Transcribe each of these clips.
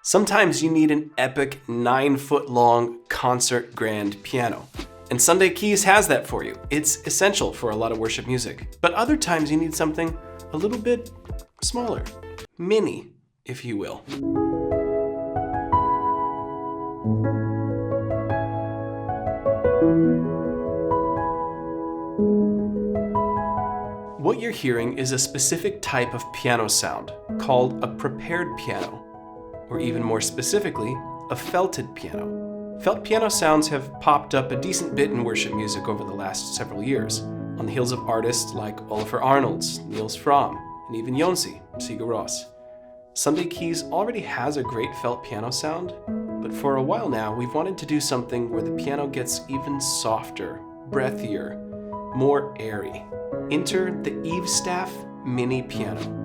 Sometimes you need an epic 9-foot-long concert grand piano. And Sunday Keys has that for you. It's essential for a lot of worship music. But other times you need something a little bit smaller. Mini, if you will. What you're hearing is a specific type of piano sound called a prepared piano, or even more specifically, a felted piano. Felt piano sounds have popped up a decent bit in worship music over the last several years, on the heels of artists like Oliver Arnolds, Niels Fromm, and even Jonsi, Sigur Rós. Sunday Keys already has a great felt piano sound, but for a while now we've wanted to do something where the piano gets even softer, breathier, more airy. Enter the eavestaff mini piano.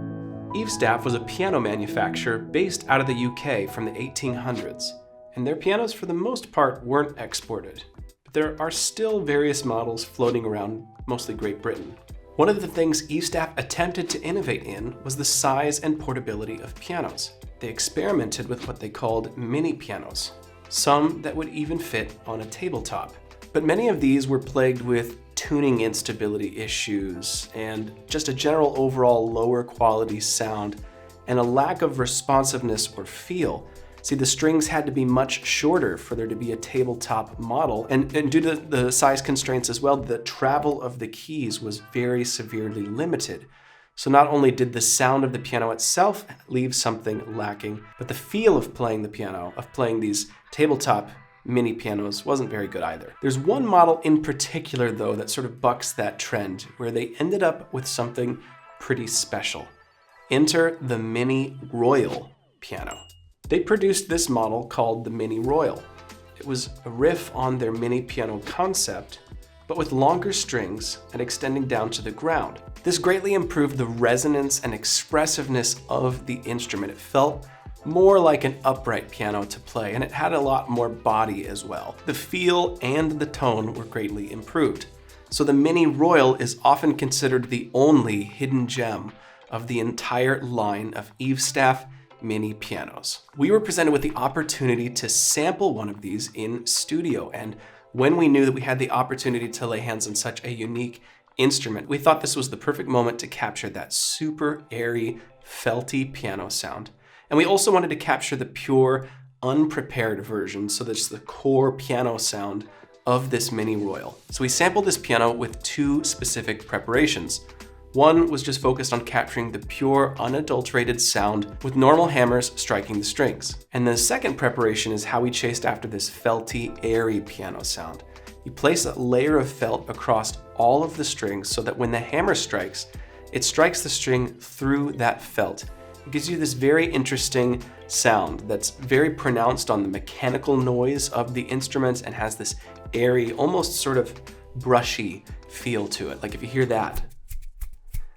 Eavestaff was a piano manufacturer based out of the UK from the 1800s, and their pianos for the most part weren't exported. But there are still various models floating around, mostly Great Britain. One of the things eavestaff attempted to innovate in was the size and portability of pianos. They experimented with what they called mini pianos, some that would even fit on a tabletop. But many of these were plagued with tuning instability issues and just a general overall lower quality sound and a lack of responsiveness or feel. See, the strings had to be much shorter for there to be a tabletop model, and due to the size constraints as well, the travel of the keys was very severely limited. So not only did the sound of the piano itself leave something lacking, but the feel of playing the piano, of playing these tabletop mini pianos, wasn't very good either. There's one model in particular though that sort of bucks that trend, where they ended up with something pretty special. Enter the Mini Royal piano. They produced this model called the Mini Royal. It was a riff on their mini piano concept, but with longer strings and extending down to the ground. This greatly improved the resonance and expressiveness of the instrument. It felt more like an upright piano to play, and it had a lot more body as well. The feel and the tone were greatly improved. So the Mini Royal is often considered the only hidden gem of the entire line of eavestaff mini pianos. We were presented with the opportunity to sample one of these in studio, and when we knew that we had the opportunity to lay hands on such a unique instrument, we thought this was the perfect moment to capture that super airy, felty piano sound. And we also wanted to capture the pure, unprepared version, so that's the core piano sound of this Mini Royal. So we sampled this piano with two specific preparations. One was just focused on capturing the pure, unadulterated sound with normal hammers striking the strings. And the second preparation is how we chased after this felty, airy piano sound. You place a layer of felt across all of the strings so that when the hammer strikes, it strikes the string through that felt. It gives you this very interesting sound that's very pronounced on the mechanical noise of the instruments and has this airy, almost sort of brushy feel to it. Like if you hear that,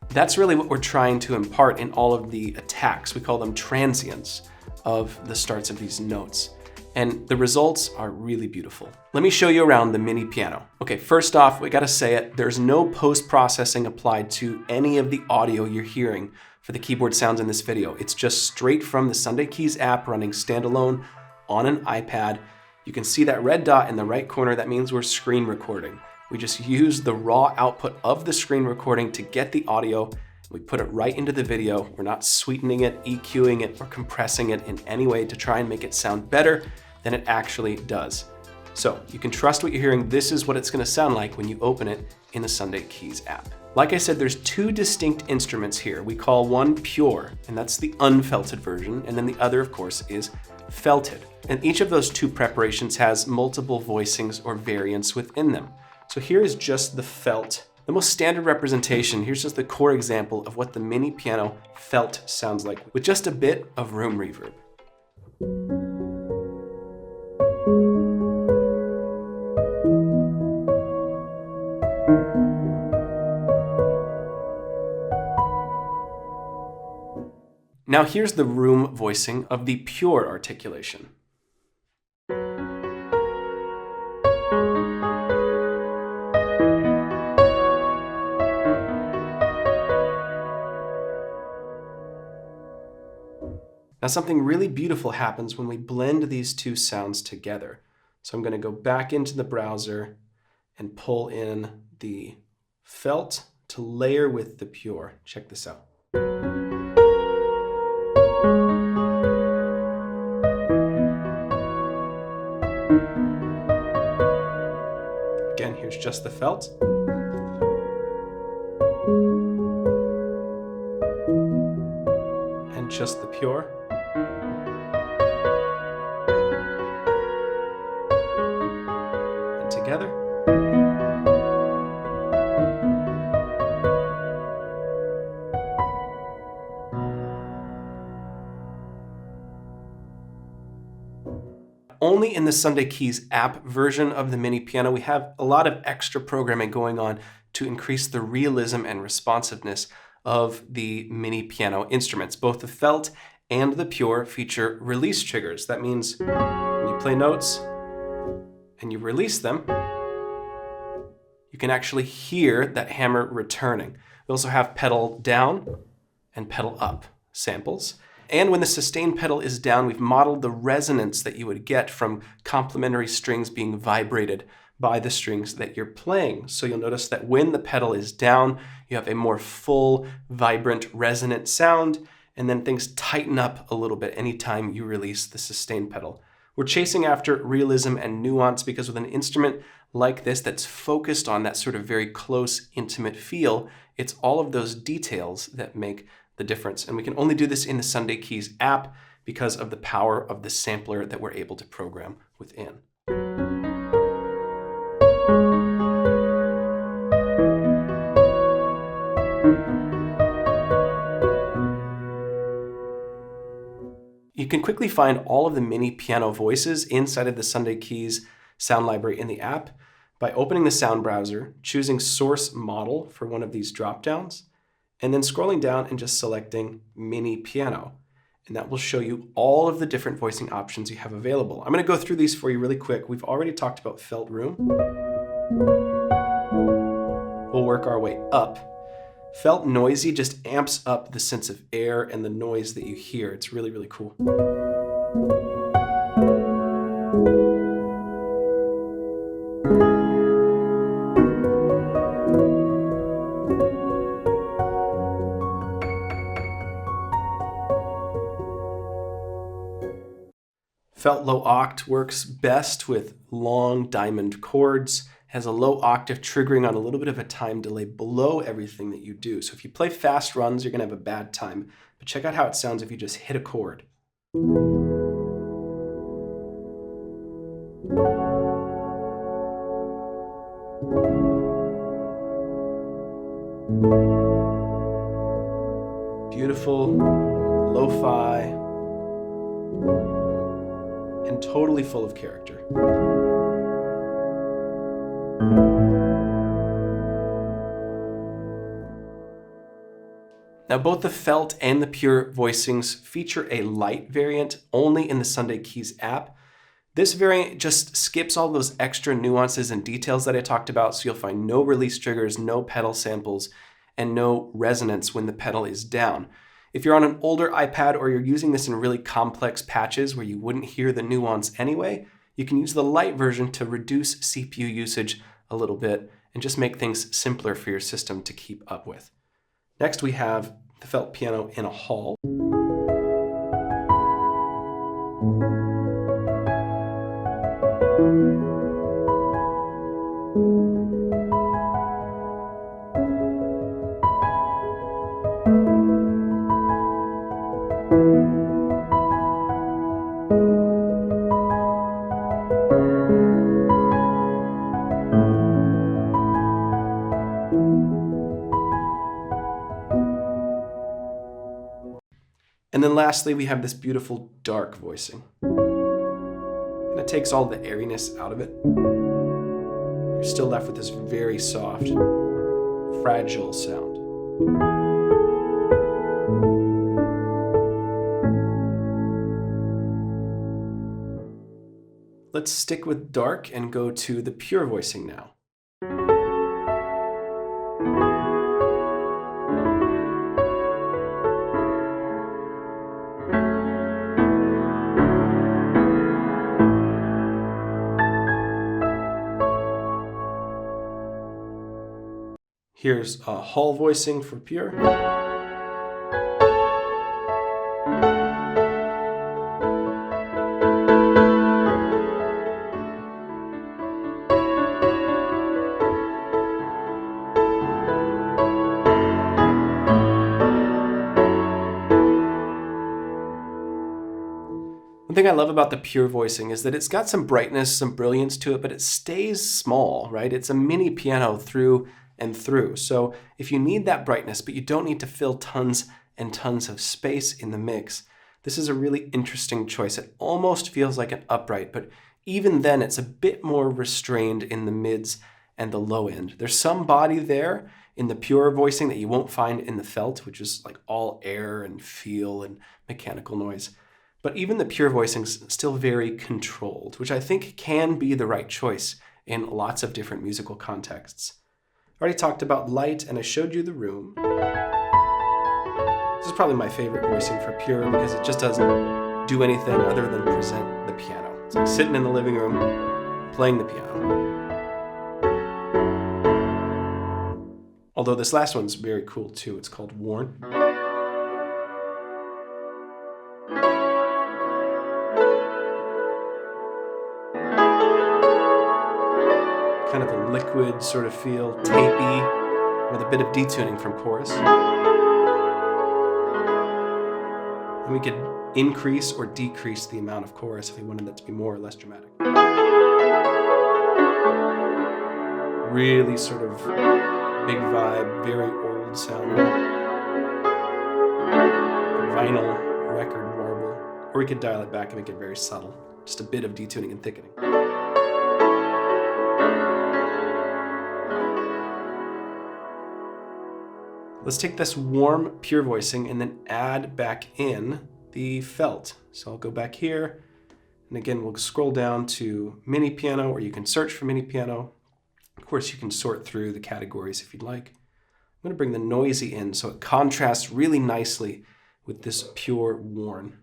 that's really what we're trying to impart in all of the attacks. We call them transients of the starts of these notes. And the results are really beautiful. Let me show you around the mini piano. Okay, first off, we gotta say it, there's no post-processing applied to any of the audio you're hearing for the keyboard sounds in this video. It's just straight from the Sunday Keys app running standalone on an iPad. You can see that red dot in the right corner. That means we're screen recording. We just use the raw output of the screen recording to get the audio. We put it right into the video. We're not sweetening it, EQing it, or compressing it in any way to try and make it sound better than it actually does. So you can trust what you're hearing. This is what it's gonna sound like when you open it in the Sunday Keys app. Like I said, there's two distinct instruments here. We call one pure, and that's the unfelted version, and then the other, of course, is felted. And each of those two preparations has multiple voicings or variants within them. So here is just the felt. The most standard representation, here's just the core example of what the mini piano felt sounds like, with just a bit of room reverb. Now here's the room voicing of the pure articulation. Now something really beautiful happens when we blend these two sounds together. So I'm going to go back into the browser and pull in the felt to layer with the pure. Check this out. Again, here's just the felt. And just the pure. And together. Only in the Sunday Keys app version of the mini piano, we have a lot of extra programming going on to increase the realism and responsiveness of the mini piano instruments. Both the felt and the pure feature release triggers. That means when you play notes and you release them, you can actually hear that hammer returning. We also have pedal down and pedal up samples. And when the sustain pedal is down, we've modeled the resonance that you would get from complementary strings being vibrated by the strings that you're playing. So you'll notice that when the pedal is down, you have a more full, vibrant, resonant sound, and then things tighten up a little bit anytime you release the sustain pedal. We're chasing after realism and nuance because with an instrument like this that's focused on that sort of very close, intimate feel, it's all of those details that make the difference. And we can only do this in the Sunday Keys app because of the power of the sampler that we're able to program within. You can quickly find all of the mini piano voices inside of the Sunday Keys sound library in the app by opening the sound browser, choosing source model for one of these drop-downs, and then scrolling down and just selecting mini piano. And that will show you all of the different voicing options you have available. I'm going to go through these for you really quick. We've already talked about felt room. We'll work our way up. Felt noisy just amps up the sense of air and the noise that you hear. It's really, really cool. Felt low oct works best with long diamond chords, has a low octave triggering on a little bit of a time delay below everything that you do. So if you play fast runs, you're gonna have a bad time. But check out how it sounds if you just hit a chord. Beautiful, lo-fi, and totally full of character. Now both the felt and the pure voicings feature a light variant only in the Sunday Keys app. This variant just skips all those extra nuances and details that I talked about, so you'll find no release triggers, no pedal samples, and no resonance when the pedal is down. If you're on an older iPad or you're using this in really complex patches where you wouldn't hear the nuance anyway, you can use the light version to reduce CPU usage a little bit and just make things simpler for your system to keep up with. Next we have the felt piano in a hall. And then lastly, we have this beautiful dark voicing. And it takes all the airiness out of it. You're still left with this very soft, fragile sound. Let's stick with dark and go to the pure voicing now. Here's a Hall voicing for pure. One thing I love about the pure voicing is that it's got some brightness, some brilliance to it, but it stays small, right? It's a mini piano through and through. So if you need that brightness, but you don't need to fill tons and tons of space in the mix, this is a really interesting choice. It almost feels like an upright, but even then it's a bit more restrained in the mids and the low end. There's some body there in the pure voicing that you won't find in the felt, which is like all air and feel and mechanical noise. But even the pure voicing's still very controlled, which I think can be the right choice in lots of different musical contexts. I already talked about light and I showed you the room. This is probably my favorite voicing for pure because it just doesn't do anything other than present the piano. It's like sitting in the living room, playing the piano. Although this last one's very cool too. It's called Worn. Kind of a liquid sort of feel, tapey, with a bit of detuning from chorus. And we could increase or decrease the amount of chorus if we wanted that to be more or less dramatic. Really sort of big vibe, very old sound. Vinyl record warble. Or we could dial it back and make it very subtle. Just a bit of detuning and thickening. Let's take this warm pure voicing and then add back in the felt. So I'll go back here, and again, we'll scroll down to mini piano, or you can search for mini piano. Of course, you can sort through the categories if you'd like. I'm going to bring the noisy in so it contrasts really nicely with this pure worn.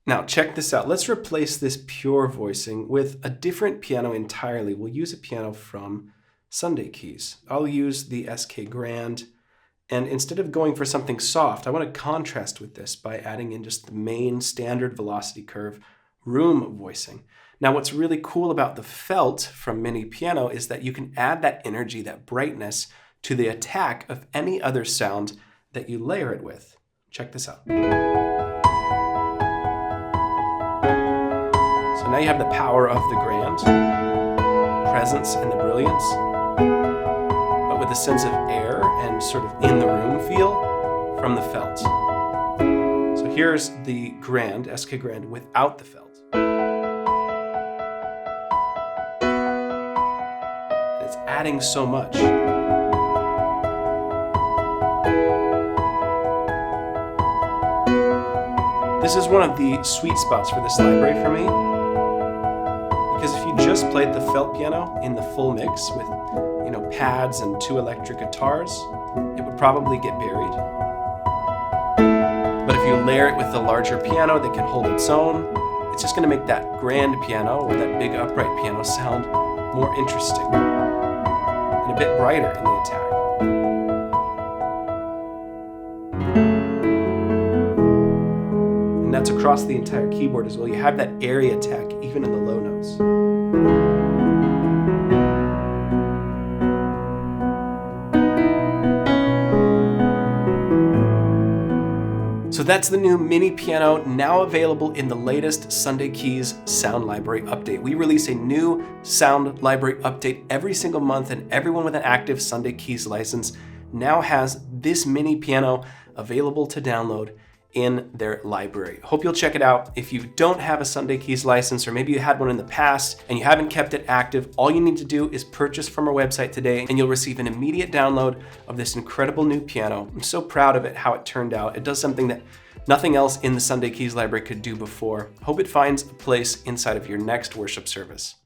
Now check this out. Let's replace this pure voicing with a different piano entirely. We'll use a piano from Sunday Keys. I'll use the SK Grand, and instead of going for something soft, I want to contrast with this by adding in just the main standard velocity curve room voicing. Now what's really cool about the felt from mini piano is that you can add that energy, that brightness to the attack of any other sound that you layer it with. Check this out. So now you have the power of the grand, presence and the brilliance, but with a sense of air and sort of in the room feel from the felt. So here's the grand, SK Grand, without the felt. And it's adding so much. This is one of the sweet spots for this library for me. Because if you just played the felt piano in the full mix with, pads and 2 electric guitars, it would probably get buried. But if you layer it with the larger piano that can hold its own, it's just going to make that grand piano or that big upright piano sound more interesting and a bit brighter in the attack. And that's across the entire keyboard as well. You have that airy attack even in the low notes. So that's the new mini piano, now available in the latest Sunday Keys Sound Library update. We release a new Sound Library update every single month, and everyone with an active Sunday Keys license now has this mini piano available to download in their library. Hope you'll check it out. If you don't have a Sunday Keys license, or maybe you had one in the past and you haven't kept it active, all you need to do is purchase from our website today and you'll receive an immediate download of this incredible new piano. I'm so proud of it, how it turned out. It does something that nothing else in the Sunday Keys library could do before. Hope it finds a place inside of your next worship service.